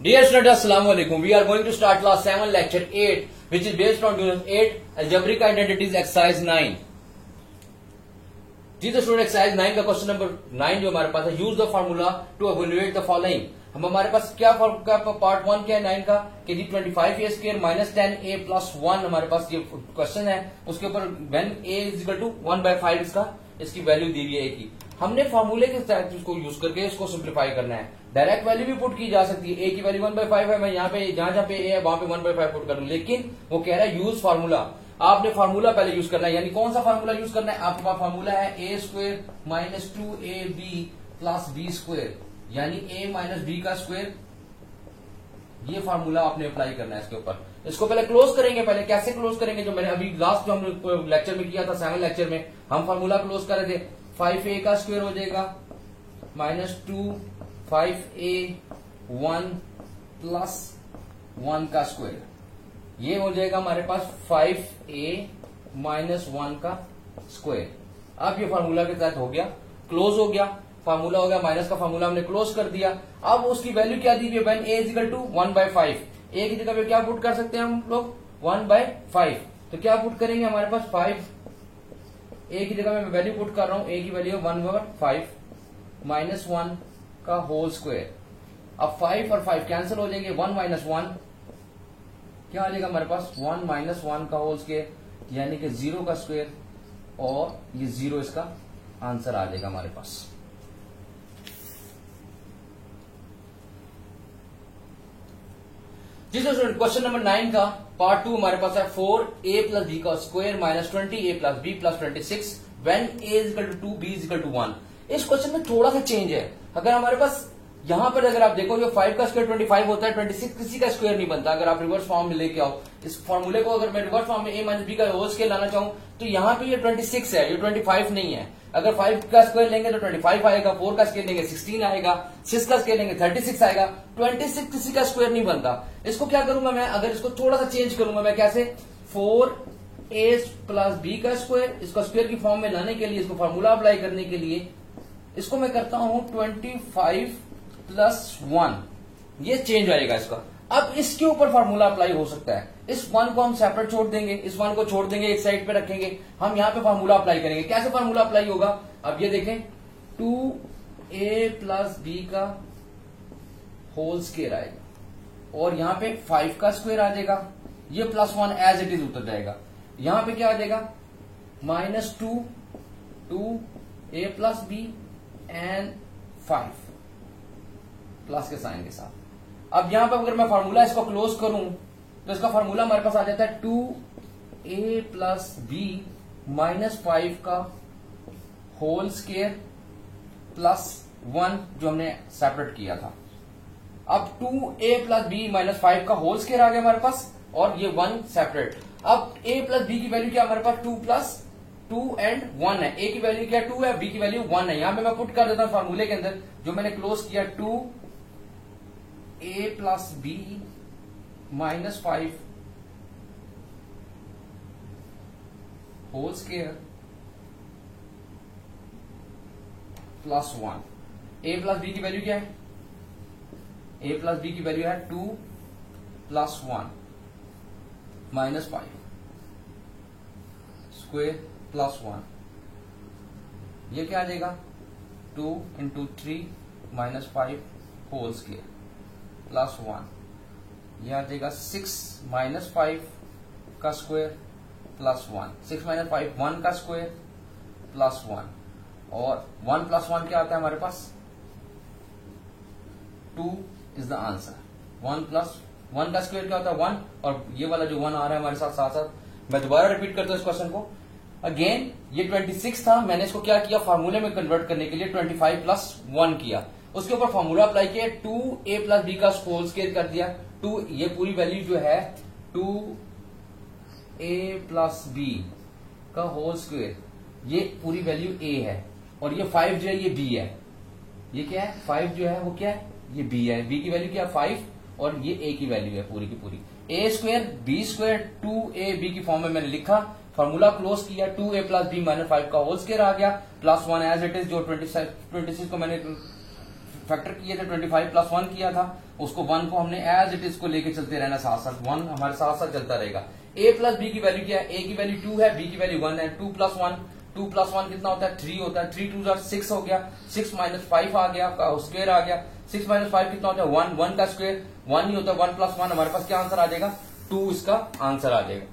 Dear students, Assalamu alaikum. We are going to start class 7 lecture 8 which is based on unit 8 algebraic identities exercise 9. जी तो student exercise 9 का question number 9 जो हमारे पास है, use the formula to evaluate the following. हम हमारे पास क्या part 1 क्या है 9 का कि जी 25a square minus 10a plus 1 हमारे पास ये क्वेश्चन है। उसके ऊपर when a is equal to 1/5 इसकी वैल्यू दी हुई है a की। हमने फार्मूले के तहत इसको यूज करके इसको सिंप्लीफाई करना है। डायरेक्ट वैल्यू भी पुट की जा सकती है, a की वैल्यू 1/5 है, मैं यहाँ पे जहां पे a है वहां पे 1/5 पुट करूं, लेकिन वो कह रहा है यूज फार्मूला। आपने फार्मूला पहले यूज करना है, यानी कौन सा फार्मूला यूज करना है? आपके पास फार्मूला है a square minus 2ab plus b square, यानी a माइनस b का स्क्वायर। ये फार्मूला आपने अप्लाई करना है इसके ऊपर। इसको पहले क्लोज करेंगे। पहले कैसे क्लोज करेंगे? जो मैंने अभी लास्ट जो हम लेक्चर में किया था 7 लेक्चर में, हम फार्मूला क्लोज कर रहे थे। 5a का स्क्वायर हो जाएगा माइनस 2 5a 1 प्लस 1 का स्क्वायर, ये हो जाएगा हमारे पास 5a माइनस 1 का स्क्वायर। अब ये फार्मूला के तहत हो गया, क्लोज हो गया, फार्मूला हो गया, माइनस का फार्मूला हमने क्लोज कर दिया। अब उसकी वैल्यू क्या दी हुई है? When a is equal to 1/5। a की जगह पे क्या पुट कर सकते हैं हम लोग? 1/5। तो क्या पुट करेंगे? हमारे पास 5 a की जगह मैं वैल्यू पुट कर रहा हूं, a की वैल्यू 1/5 माइनस 1 का होल स्क्वायर। अब 5 और 5 कैंसिल हो जाएंगे, 1 माइनस 1 क्या आ जाएगा हमारे पास? 1 माइनस 1 का होल स्क्वायर, यानी कि 0 का स्क्वायर, और ये 0 इसका आंसर आ जाएगा हमारे पास। जी तो स्टूडेंट क्वेश्चन नंबर 9 का पार्ट 2 हमारे पास है 4a प्लस b का square minus 20a plus b plus 26 when a is equal to 2 b is equal to 1। इस क्वेश्चन में थोड़ा सा चेंज है। अगर हमारे पास यहां पर अगर आप देखो, जो 5 का स्क्वायर 25 होता है, 26 किसी का स्क्वायर नहीं बनता। अगर आप रिवर्स फॉर्म में लेके आओ इस फॉर्मूले को, अगर मैं रिवर्स फॉर्म में a माइनस b का होल स्क्वायर लाना चाहूं तो यहां पे ये 26 है, ये 25 नहीं है। अगर 5 का स्क्वायर लेंगे तो 25 आएगा, 4 का स्क्वायर लेंगे 16 आएगा, 6 का स्क्वायर लेंगे 36 आएगा। 26 किसी का स्क्वायर नहीं बनता। इसको क्या करूंगा मैं? अगर इसको थोड़ा सा चेंज करूंगा मैं, कैसे? 4a प्लस b का स्क्वायर, इसको स्क्वायर की फॉर्म में लाने के लिए, इसको फॉर्मूला अप्लाई करने के लिए इसको मैं करता हूं 25 प्लस 1, ये चेंज आएगा इसका। अब इसके ऊपर फार्मूला अप्लाई हो सकता है। इस 1 को हम सेपरेट छोड़ देंगे, इस 1 को छोड़ देंगे, एक साइड पे रखेंगे, हम यहां पे फार्मूला अप्लाई करेंगे। कैसे फार्मूला अप्लाई होगा? अब ये देखें, 2a प्लस b का होल स्क्वायर आएगा, और यहां पे 5 का स्क्वायर आ जाएगा, ये प्लस 1 एज इट इज उतर जाएगा। यहां पे क्या आ जाएगा? Minus 2a plus b and 5 plus के साइन के साथ। अब यहां पर अगर मैं फार्मूला इसको क्लोज करूं तो इसका फार्मूला हमारे पास आ जाता है 2a प्लस b माइनस 5 का होल स्क्वायर प्लस 1 जो हमने सेपरेट किया था। अब 2a प्लस b माइनस 5 का होल स्क्वायर आ गया हमारे पास, और ये 1 सेपरेट। अब a प्लस b की वैल्यू क्या हमारे पास? 2 प्लस 2 एंड 1 है। a की वैल्यू क्या 2 है, b की वैल्यू 1 है। यहां पे मैं पुट कर देता हूं फार्मूले के अंदर जो मैंने क्लोज किया, 2a plus b minus 5 whole square plus 1। a plus b की वैल्यू क्या है? a प्लस b की वैल्यू है 2 प्लस 1 माइनस 5 स्क्वायर प्लस 1, ये क्या आ जाएगा? 2 into 3 minus 5 whole square plus 1, ये आ जाएगा 6 माइनस 5 का स्क्वायर प्लस 1। 6 माइनस 5 1 का स्क्वायर प्लस 1, और 1 प्लस 1 क्या आता है हमारे पास? 2 इज द आंसर। 1 प्लस 1 का स्क्वायर क्या होता है? 1, और ये वाला जो 1 आ रहा है हमारे साथ साथ साथ, मैं दोबारा रिपीट करता हूं इस क्वेश्चन को। अगेन ये 26 था, मैंने इसको क्या किया? फार्मूले में कन्वर्ट करने के लिए 25 प्लस 1 किया, उसके ऊपर फार्मूला अप्लाई किया, 2a प्लस b का होल स्क्वायर कर दिया। 2 ये पूरी वैल्यू जो है 2a प्लस b का होल स्क्वायर, ये पूरी वैल्यू a है, और ये 5 जो है ये b है। ये क्या है? 5 जो है वो क्या है? ये b है। b की वैल्यू क्या है? 5, और ये a की वैल्यू है पूरी की पूरी। a square b square 2ab की फॉर्म में मैंने लिखा, फार्मूला क्लोज किया, 2a प्लस b माइनस 5 का होल स्क्वायर आ गया, प्लस 1 एज इट इज, जो 26 को मैंने फैक्टर किए थे 25 प्लस 1 किया था, उसको 1 को हमने एज इट इज को लेके चलते रहना साथ साथ, 1 हमारे साथ साथ चलता रहेगा। a प्लस बी की वैल्यू क्या है, a की वैल्यू 2 है, b की वैल्यू 1 है। 2 प्लस 1 कितना होता है 3 होता है, 3 2 6 हो गया, 6 माइनस 5 आ गया, स्क्वायर आ गया, 6 माइनस 5 कितना होता है 1, 1 का स्क्वायर 1 ही होता है, 1 प्लस 1 हमारे पास क्या आंसर आ जाएगा 2 इसका आंसर आ जाएगा।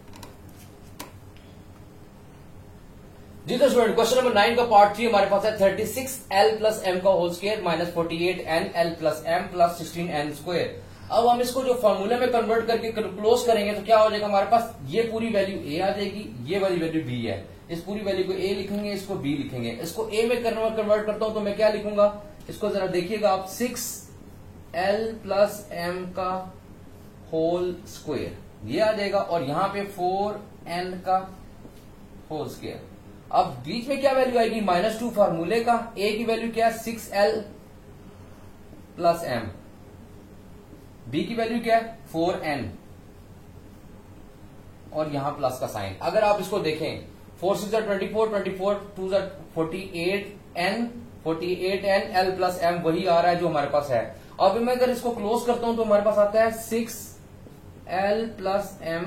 जी तो स्टूडेंट क्वेश्चन नंबर 9 का पार्ट 3 हमारे पास है 36l प्लस एम का whole square minus 48nl plus m plus 16n square. अब हम इसको जो फॉर्मूले में कन्वर्ट करके क्लोज करेंगे तो क्या हो जाएगा हमारे पास, ये पूरी वैल्यू a आ जाएगी, ये वाली वैल्यू b है, इस पूरी वैल्यू को a लिखेंगे, इसको b लिखेंगे। इसको a में कन्वर्ट करता हूं तो मैं क्या लिखूंगा, इसको जरा देखिएगा आप, 6l प्लस एम का होल स्क्वायर ये आ जाएगा, और यहां पे 4n का होल स्क्वायर। अब बीच में क्या वैल्यू आएगी -2 फार्मूले का, a की वैल्यू क्या है 6l प्लस m, b की वैल्यू क्या है 4n, और यहां प्लस का साइन। अगर आप इसको देखें 4 6 24, 24 2 48n l प्लस m वही आ रहा है जो हमारे पास है। अब मैं अगर इसको क्लोज करता हूं तो हमारे पास आता है 6l plus m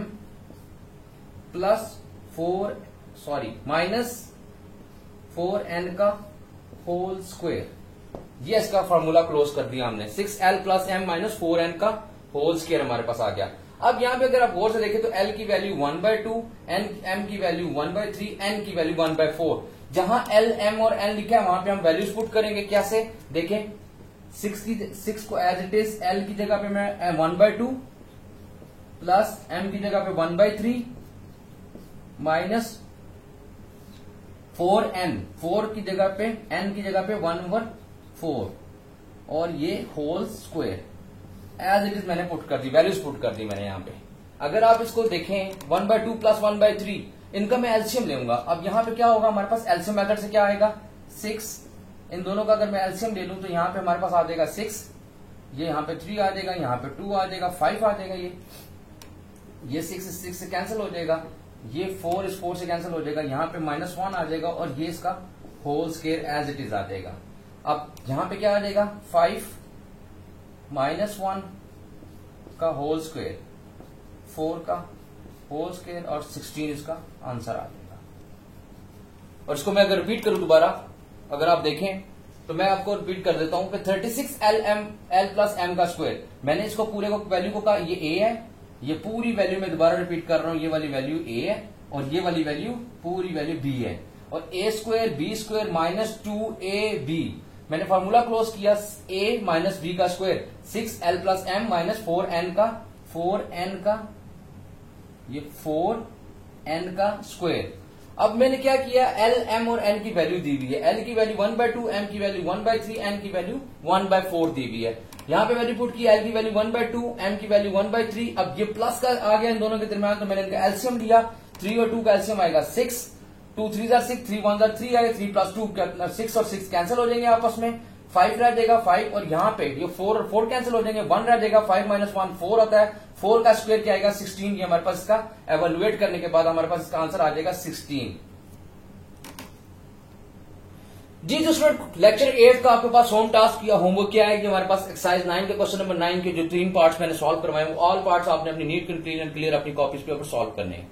plus minus 4n का होल स्क्वायर, ये इसका फॉर्मूला क्लोज कर दिया हमने। 6l plus m minus 4n का होल स्क्वायर हमारे पास आ गया। अब यहां पे अगर आप गौर से देखें तो l की वैल्यू 1/2, m की वैल्यू 1/3, n की वैल्यू 1/4। जहां l, m और n लिखा है वहां पे हम वैल्यूज पुट करेंगे, कैसे देखें, 6 को एज इट इज l की जगह पे मैं 1/2 प्लस m की जगह पे 1/3 माइनस 4n, 4 की जगह पे n की जगह पे 1/4, और ये whole square as it is मैंने पुट कर दी, वैल्यूज पुट कर दी मैंने यहां पे। अगर आप इसको देखें 1/2 प्लस 1/3, इनका मैं एलसीएम लूंगा। अब यहां पे क्या होगा हमारे पास, एलसीएम मेथड से क्या आएगा 6, इन दोनों का अगर मैं एलसीएम ले लूं तो यहां पे हमारे पास आ जाएगा 6, ये यहां पे 3 आ जाएगा, यहां पे 2 आ जाएगा, 5 आ जाएगा, ये 6 से कैंसिल हो जाएगा, ये 4 इस 4 से कैंसिल हो जाएगा, यहां पे -1 आ जाएगा, और ये इसका whole square as it is आ जाएगा। अब यहां पे क्या आ जाएगा 5 -1 का होल स्क्वायर, 4 का होल स्क्वायर, और 16 इसका आंसर आ जाएगा। और इसको मैं अगर रिपीट करूं दोबारा, अगर आप देखें तो मैं आपको रिपीट कर देता हूं कि 36l प्लस m का स्क्वायर, मैंने इसको पूरे को वैल्यू को कहा ये a है, ये पूरी वैल्यू में दोबारा रिपीट कर रहा हूं, ये वाली वैल्यू a है, और ये वाली वैल्यू पूरी वैल्यू b है, और a square b square minus 2ab, मैंने फॉर्मूला क्लोज किया a माइनस b का square, 6l plus m minus 4n का ये 4n का स्क्वायर। अब मैंने क्या किया, l, m और n की वैल्यू दी हुई है, l की वैल्यू 1/2, m की वैल्यू 1/3, n की वैल्यू 1/4 दी हुई है। यहां पे वैल्यू पुट की, l की वैल्यू 1/2, m की वैल्यू 1/3। अब ये प्लस का आ गया इन दोनों के दरमियान, तो मैंने इनका एलसीएम लिया, 3 और 2 का एलसीएम आएगा 6, 2 3 6, 3 1 3 आएगा, 3 प्लस 2 6 और 6 कैंसिल हो जाएंगे आपस में, 5 रह जाएगा 5, और यहाँ पे ये 4 और 4 कैंसिल हो जाएंगे, 1 रह जाएगा, 5 - 1 4 होता है, 4 का स्क्वायर क्या आएगा 16। ये हमारे पास इसका एवेल्युएट करने के बाद हमारे पास इसका आंसर आ जाएगा 16। जी तो स्टूडेंट लेक्चर 8 का आपके पास होम टास्क या होमवर्क क्या है कि हमारे पास एक्सरसाइज 9 के क्वेश्चन नंबर 9 के जो 3 पार्ट्स मैंने सॉल्व करवाए, ऑल पार्ट्स आपने अपनी नीट क्लियर अपनी कॉपीज पे ऊपर सॉल्व करने हैं।